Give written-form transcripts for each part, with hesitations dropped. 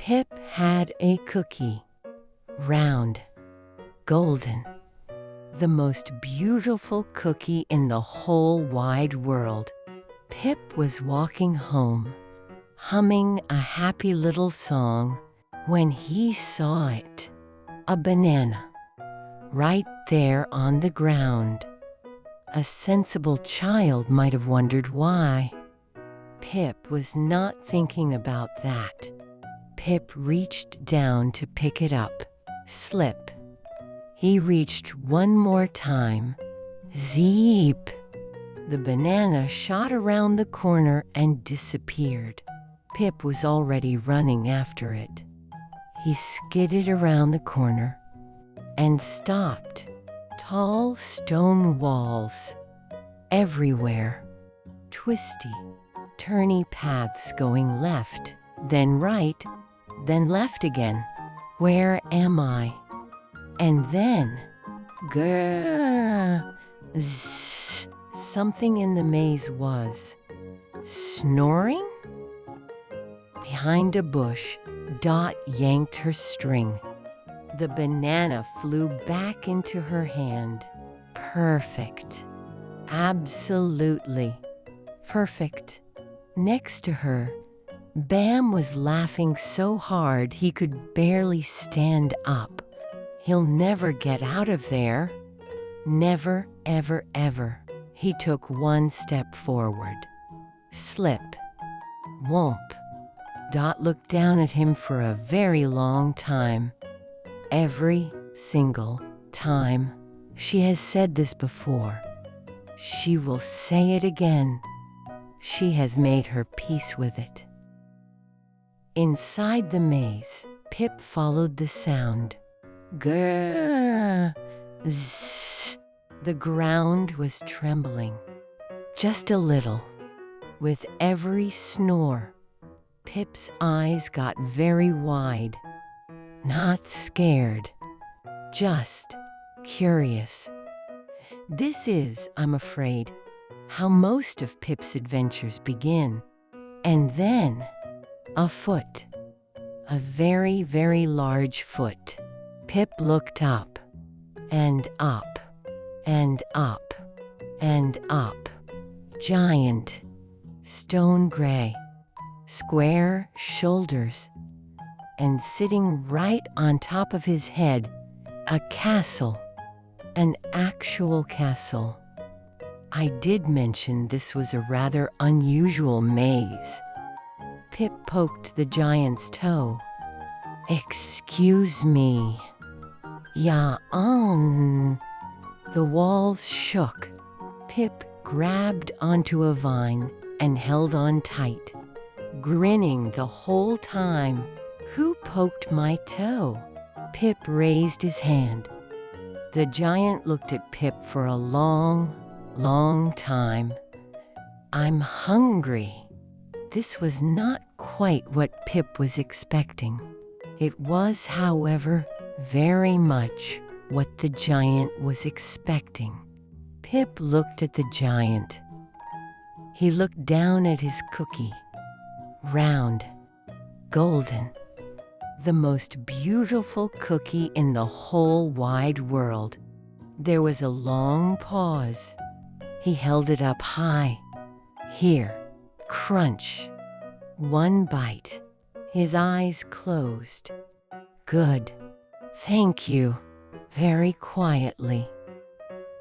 Pip had a cookie, round, golden, the most beautiful cookie in the whole wide world. Pip was walking home, humming a happy little song, when he saw it, a banana, right there on the ground. A sensible child might have wondered why. Pip was not thinking about that. Pip reached down to pick it up. Slip. He reached one more time. Zeep! The banana shot around the corner and disappeared. Pip was already running after it. He skidded around the corner and stopped. Tall stone walls everywhere. Twisty, turny paths going left, then right, then left again. Where am I? And then, grrr, zzz, something in the maze was snoring? Behind a bush, Dot yanked her string. The banana flew back into her hand. Perfect. Absolutely perfect. Next to her, Bam was laughing so hard he could barely stand up. He'll never get out of there. Never, ever, ever. He took one step forward. Slip. Whomp. Dot looked down at him for a very long time. Every single time. She has said this before. She will say it again. She has made her peace with it. Inside the maze, Pip followed the sound. Grrr, zzz. The ground was trembling. Just a little. With every snore, Pip's eyes got very wide. Not scared, just curious. This is, I'm afraid, how most of Pip's adventures begin. And then, a foot. A very, very large foot. Pip looked up, and up, and up, and up. Giant, stone gray, square shoulders, and sitting right on top of his head, a castle, an actual castle. I did mention this was a rather unusual maze. Pip poked the giant's toe. Excuse me. Yeah, The walls shook. Pip grabbed onto a vine and held on tight, grinning the whole time. Who poked my toe? Pip raised his hand. The giant looked at Pip for a long, long time. I'm hungry. This was not quite what Pip was expecting. It was, however, very much what the giant was expecting. Pip looked at the giant. He looked down at his cookie. Round, golden, the most beautiful cookie in the whole wide world. There was a long pause. He held it up high. Here, crunch. One bite. His eyes closed. Good. Thank you. Very quietly,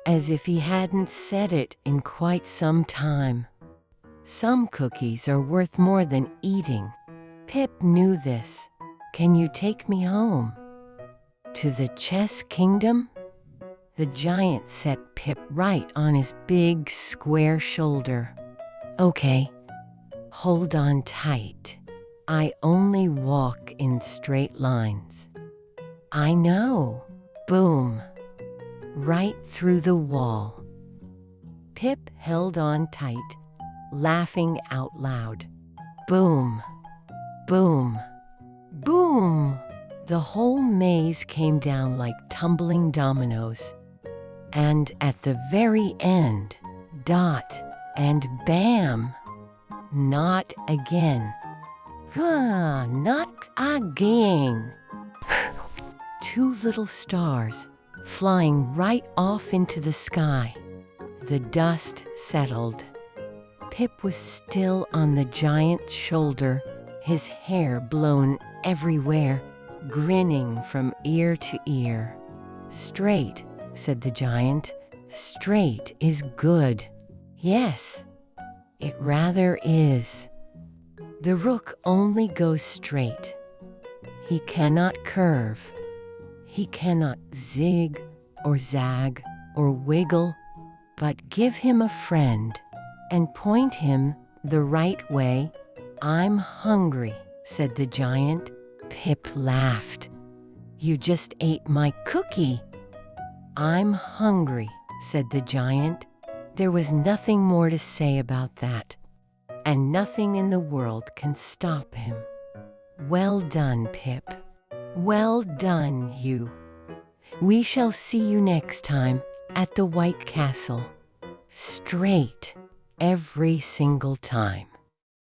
as if he hadn't said it in quite some time. Some cookies are worth more than eating. Pip knew this. Can you take me home? To the chess kingdom? The giant set Pip right on his big square shoulder. Okay, hold on tight. I only walk in straight lines. I know. Boom. Right through the wall. Pip held on tight, laughing out loud. Boom. Boom. Boom! The whole maze came down like tumbling dominoes. And at the very end, Dot and Bam. Not again. Not again. Two little stars flying right off into the sky. The dust settled. Pip was still on the giant's shoulder, his hair blown everywhere, grinning from ear to ear. "Straight," said the giant. "Straight is good." "Yes, it rather is. The rook only goes straight. He cannot curve. He cannot zig or zag or wiggle, but give him a friend and point him the right way." "I'm hungry," said the giant. Pip laughed. "You just ate my cookie." "I'm hungry," said the giant. There was nothing more to say about that, and nothing in the world can stop him. Well done, Pip. Well done, you. We shall see you next time at the White Castle. Straight every single time.